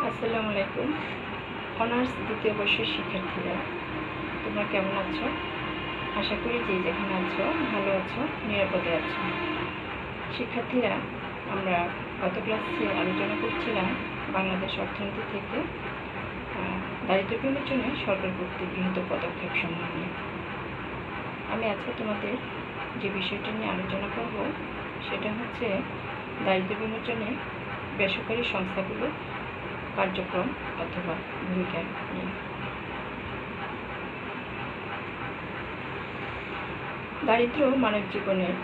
আসসালামু আলাইকুম। অনার্স দ্বিতীয় বর্ষের শিক্ষার্থীরা, তোমরা কেমন আছো? আশা করি যে যেখানে আছো ভালো আছো, নিরাপদে আছো। শিক্ষার্থীরা, আমরা গত ক্লাসে আলোচনা করছিলাম বাংলাদেশ অর্থনীতি থেকে দারিদ্র বিমোচনে সরকার কর্তৃক গৃহীত পদক্ষেপ সম্বন্ধে। আমি আজকে তোমাদের যে বিষয়টি নিয়ে আলোচনা করব সেটা হচ্ছে দারিদ্র বিমোচনে বেসরকারি সংস্থাগুলোর কার্যক্রম অথবা ভূমিকা নিয়ে। দারিদ্র মানব জীবনের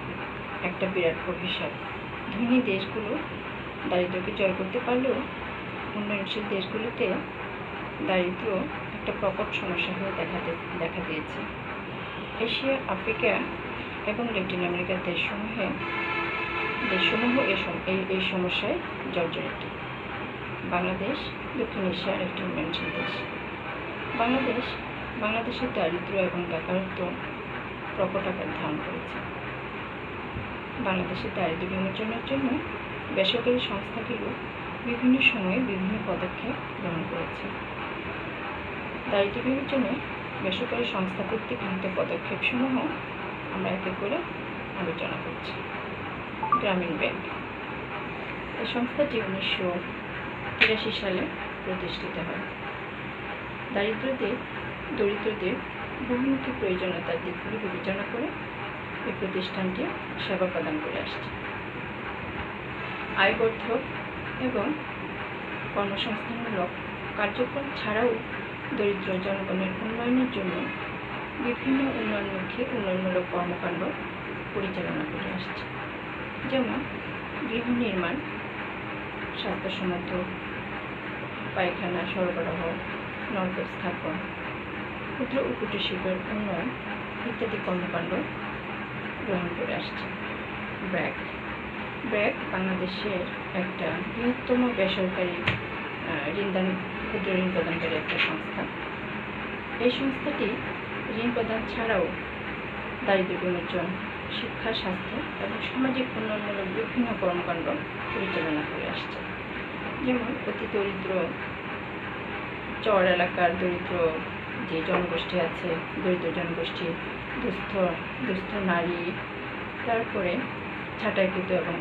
একটা বিরাট অভিশাপ। ধনী দেশগুলো দারিদ্রকে জয় করতে পারলেও উন্নয়নশীল দেশগুলোতে দারিদ্র একটা প্রকট সমস্যা হয়ে দেখা দিয়েছে। এশিয়া, আফ্রিকা এবং ল্যাটিন আমেরিকার দেশসমূহ এই সমস্যায় জর্জরিত। বাংলাদেশ দক্ষিণ এশিয়ার একটি উন্নয়নশীল দেশ। বাংলাদেশের দারিদ্র এবং বেকারত্ব প্রকট আকার ধারণ করেছে। বাংলাদেশের দারিদ্র বিমোচনের জন্য বেসরকারি সংস্থাগুলো বিভিন্ন সময়ে বিভিন্ন পদক্ষেপ গ্রহণ করেছে। দারিদ্র বিমোচনে বেসরকারি সংস্থা কর্তৃক গৃহীত পদক্ষেপসমূহ আমরা একে করে আলোচনা করছি। গ্রামীণ ব্যাংক, এই সংস্থাটি 1983 সালে প্রতিষ্ঠিত হয়। দরিদ্রদের বহুমুখী প্রয়োজনীয়তার দিকগুলি বিবেচনা করে এই প্রতিষ্ঠানটি সেবা প্রদান করে আসছে। আয়বর্ধক এবং কর্মসংস্থানমূলক কার্যক্রম ছাড়াও দরিদ্র জনগণের উন্নয়নের জন্য বিভিন্ন উন্নয়নমূলক কর্মকাণ্ড পরিচালনা করে আসছে, যেমন গৃহ নির্মাণ, স্বাস্থ্যসম্মত পায়খানা সরবরাহ, নলকূপ স্থাপন, ক্ষুদ্র ও কুটির শিল্পের উন্নয়ন ইত্যাদি কর্মকাণ্ড গ্রহণ করে আসছে। ব্র্যাক বাংলাদেশের একটা বৃহত্তম বেসরকারি ক্ষুদ্র ঋণ প্রদানকারী একটা সংস্থা। এই সংস্থাটি ঋণ প্রদান ছাড়াও দারিদ্র বিমোচন, শিক্ষা, স্বাস্থ্য এবং সামাজিক উন্নয়নমূলক বিভিন্ন কর্মকাণ্ড পরিচালনা করে আসছে। যেমন অতি দরিদ্র চর এলাকার দরিদ্র যে জনগোষ্ঠী আছে, দরিদ্র জনগোষ্ঠী, দুস্থ নারী, তারপরে ছাঁটাইকৃত এবং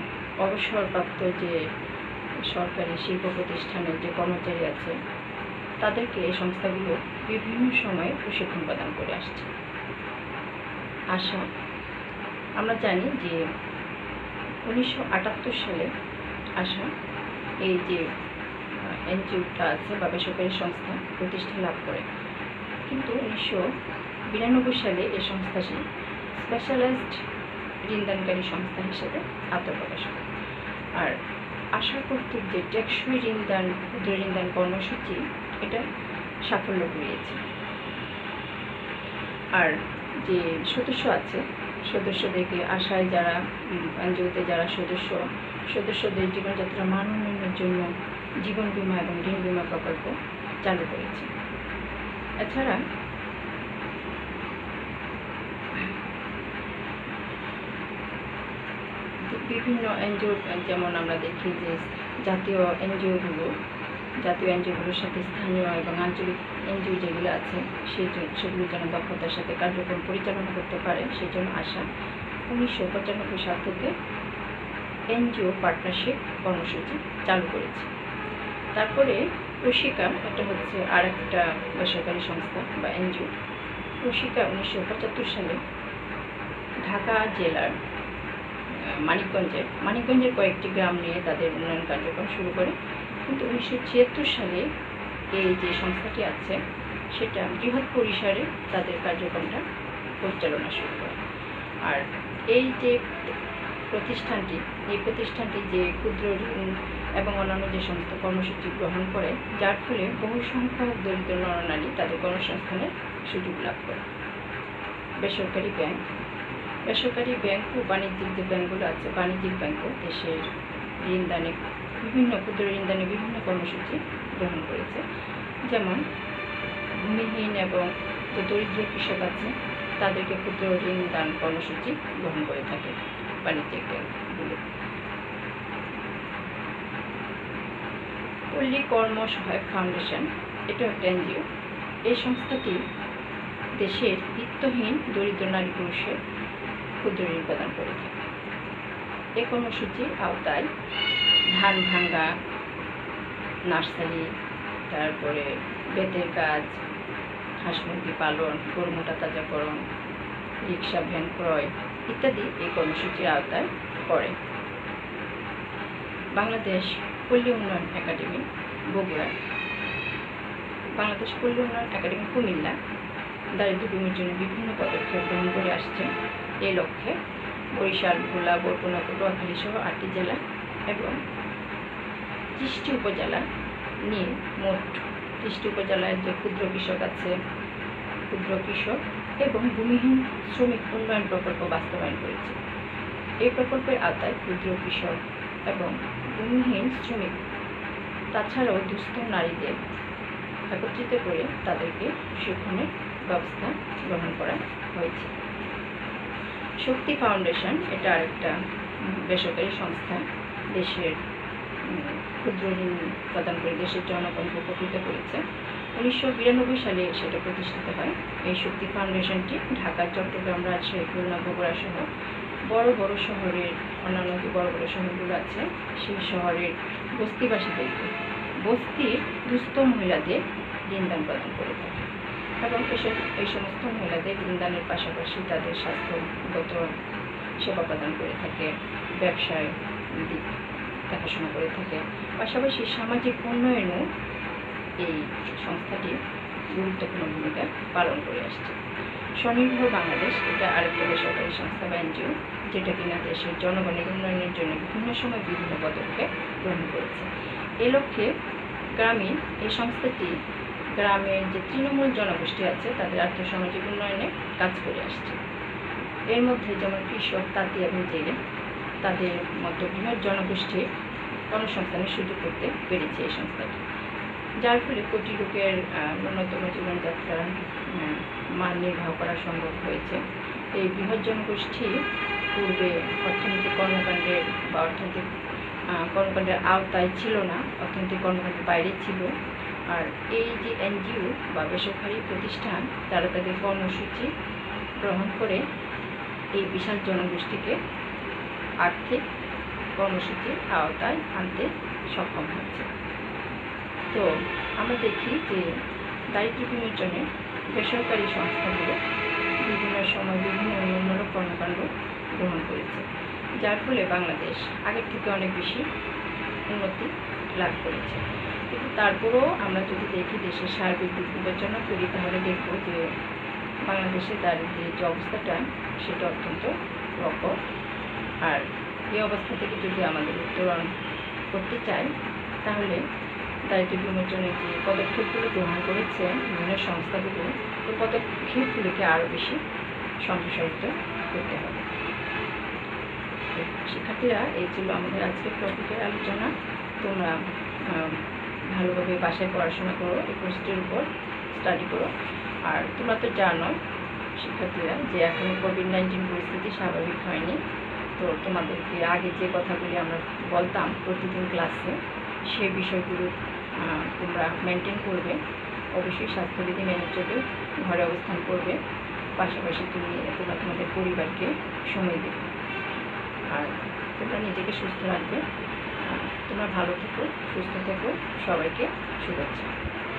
অবসরপ্রাপ্ত যে সরকারি শিল্প প্রতিষ্ঠানের যে কর্মচারী আছে, তাদেরকে এই সংস্থাগুলো বিভিন্ন সময়ে প্রশিক্ষণ প্রদান করে আসছে। আশা, আমরা জানি যে 1978 সালে আশা এই যে এনজিওটা আছে বা বেসরকারি সংস্থা প্রতিষ্ঠা লাভ করে, কিন্তু 1992 সালে এই সংস্থাটি স্পেশালাইজড ঋণদানকারী সংস্থা হিসেবে আত্মপ্রকাশ করে। আর আশা কর্তৃক যে টেকসই ক্ষুদ্র ঋণদান কর্মসূচি, এটা সাফল্য কুড়িয়েছে। আর যে সদস্য আছে, সদস্যদেরকে আশায় যারা এনজিওতে যারা সদস্যদের জীবনযাত্রা মান উন্নয়নের জন্য জীবন বীমা এবং ঋণ বীমা প্রকল্প চালু করেছে। এছাড়া বিভিন্ন এনজিও, যেমন আমরা দেখি যে জাতীয় এনজিওগুলোর সাথে স্থানীয় এবং আঞ্চলিক এনজিও যেগুলো আছে সেগুলো যেন দক্ষতার সাথে কার্যক্রম পরিচালনা করতে পারে, সেই জন্য আশা 1995 সাল থেকে এনজিও পার্টনারশিপ কর্মসূচি চালু করেছে। তারপরে রসিকা, এটা হচ্ছে আর একটা বেসরকারি সংস্থা বা এনজিও। রসিকা 1975 সালে ঢাকা জেলার মানিকগঞ্জের কয়েকটি গ্রাম নিয়ে তাদের উন্নয়ন কার্যক্রম শুরু করে, কিন্তু 1976 সালে এই যে সংস্থাটি আছে সেটা বৃহৎ পরিসরে তাদের কার্যক্রমটা পরিচালনা শুরু করে। আর এই প্রতিষ্ঠানটি যে ক্ষুদ্র ঋণ এবং অন্যান্য যে সমস্ত কর্মসূচি গ্রহণ করে, যার ফলে বহু সংখ্যক দরিদ্র নরনারী তাদের কর্মসংস্থানের সুযোগ লাভ করে। বেসরকারি ব্যাংক ও বাণিজ্যিক যে ব্যাংকগুলো আছে, বাণিজ্যিক ব্যাংকও দেশের ক্ষুদ্র ঋণদানে বিভিন্ন কর্মসূচি গ্রহণ করেছে। যেমন ভূমিহীন এবং যে দরিদ্র কৃষক আছে তাদেরকে ক্ষুদ্র ঋণ দান কর্মসূচি গ্রহণ করে থাকে বাণিজ্যিক ব্যাংকগুলো। পল্লী কর্ম সহায়ক ফাউন্ডেশন এটা একটা এনজিও। এই সংস্থাটি দেশের বিত্তহীন দরিদ্র নারী পুরুষের ক্ষুদ্র ঋণ প্রদান করে থাকে। এই কর্মসূচির আওতায় ধান ভাঙ্গা, নার্সারি, তারপরে বেতের কাজ, হাঁস মুরগি পালন, গরু মোটা তাজাকরণ, রিক্সা ভ্যান ক্রয় ইত্যাদি এই কর্মসূচির আওতায় পড়ে। বাংলাদেশ পল্লী উন্নয়ন একাডেমি বগুড়া, বাংলাদেশ পল্লী উন্নয়ন একাডেমি কুমিল্লা দারিদ্র্য বিমোচনের বিভিন্ন পদক্ষেপ গ্রহণ করে আসছে। এই লক্ষ্যে বরিশাল, ভোলা, বরগুনা, পটুয়াখালী সহ 8টি জেলা এবং 30টি উপজেলা নিয়ে মোট 30টি উপজেলায় যে ক্ষুদ্র কৃষক আছে, ক্ষুদ্র কৃষক এবং ভূমিহীন শ্রমিক উন্নয়ন প্রকল্প বাস্তবায়ন করেছে। এই প্রকল্পের আওতায় ক্ষুদ্র কৃষক এবং ভূমিহীন শ্রমিক তাছাড়াও দুস্থ নারীদের একত্রিত করে তাদেরকে প্রশিক্ষণের ব্যবস্থা গ্রহণ করা হয়েছে। শক্তি ফাউন্ডেশন এটা আরেকটা বেসরকারি সংস্থা, দেশের ক্ষুদ্র ঋণ প্রদান করে দেশের জনগণকে উপকৃত করেছে। 1992 সালে সেটা প্রতিষ্ঠিত হয়। এই শক্তি ফাউন্ডেশনটি ঢাকা, চট্টগ্রাম, রাজশাহী, খুলনা, বগুড়া সহ বড় বড় শহরের অন্যান্য যে বড় বড় শহরগুলো আছে সেই শহরের বস্তিবাসীদেরকে, বস্তির দুস্থ মহিলাদের ঋণদান প্রদান করে থাকে এবং এই সমস্ত মহিলাদের ঋণদানের পাশাপাশি তাদের স্বাস্থ্যগত সেবা প্রদান করে থাকে, ব্যবসায় দিক দেখাশোনা করে থাকে, পাশাপাশি সামাজিক উন্নয়নেও এই সংস্থাটি গুরুত্বপূর্ণ ভূমিকা পালন করে আসছে। স্বনির্ভর বাংলাদেশ এটা আরেকটা বেসরকারি সংস্থা বা এনজিও, যেটা কিনা দেশের জনগণের উন্নয়নের জন্য বিভিন্ন সময় বিভিন্ন পদক্ষেপ গ্রহণ করেছে। এ লক্ষ্যে গ্রামীণ এই সংস্থাটি গ্রামের যে তৃণমূল জনগোষ্ঠী আছে তাদের আর্থসামাজিক উন্নয়নে কাজ করে আসছে। এর মধ্যে যেমন কৃষক, তাঁতি এবং জেলে তাদের মতো বৃহৎ জনগোষ্ঠীর কর্মসংস্থানের সুযোগ করতে পেরেছে এই সংস্থাটি, যার ফলে কোটি লোকের ন্যূনতম জীবনযাত্রার মান নির্বাহ করা সম্ভব হয়েছে। এই বৃহৎ জনগোষ্ঠী পূর্বে অর্থনৈতিক কর্মকাণ্ডের বা অর্থনৈতিক কর্মকাণ্ডের আওতায় ছিল না, অর্থনৈতিক কর্মকাণ্ডের বাইরে ছিল। আর এই যে এনজিও বা বেসরকারি প্রতিষ্ঠান তারা তাদের কর্মসূচি গ্রহণ করে এই বিশাল জনগোষ্ঠীকে আর্থিক কর্মসূচির আওতায় আনতে সক্ষম হচ্ছে। তো আমরা দেখি যে দারিদ্র্য বিমোচনে বেসরকারি সংস্থাগুলো বিভিন্ন সময় বিভিন্ন উন্নয়নমূলক কর্মকাণ্ড গ্রহণ করেছে, যার ফলে বাংলাদেশ আগের থেকে অনেক বেশি উন্নতি লাভ করেছে। কিন্তু তারপরেও আমরা যদি দেখি দেশের সার্বিক দিক বিবেচনা করি তাহলে দেখব যে বাংলাদেশের দারিদ্র্যের যে অবস্থাটা সেটা অত্যন্ত রকম। আর এই অবস্থা থেকে যদি আমাদের উত্তরণ করতে চাই তাহলে দারিদ্র্য বিমোচনের যে পদক্ষেপগুলো গ্রহণ করেছে বিভিন্ন সংস্থাগুলো, ওই পদক্ষেপগুলোকে আরও বেশি সম্প্রসারিত করতে হবে। শিক্ষার্থীরা, এই ছিল আমাদের আজকের টপিকের আলোচনা। তোমরা ভালোভাবে বাসায় পড়াশোনা করো, এই কোর্সটির উপর স্টাডি করো। আর তোমরা তো জানো শিক্ষার্থীরা যে এখনও কোভিড-19 পরিস্থিতি স্বাভাবিক হয়নি। তো তোমাদেরকে আগে যে কথাগুলি আমরা বলতাম প্রতিদিন ক্লাসে, সে বিষয়গুলো তোমরা মেনটেন করবে। অবশ্যই স্বাস্থ্যবিধি মেনে চলবে, ঘরে অবস্থান করবে, পাশাপাশি তোমরা তোমাদের পরিবারকে সময় দেবে। আর তোমরা নিজেকে সুস্থ রাখবে। তোমরা ভালো থেকো, সুস্থ থেকো। সবাইকে শুভেচ্ছা।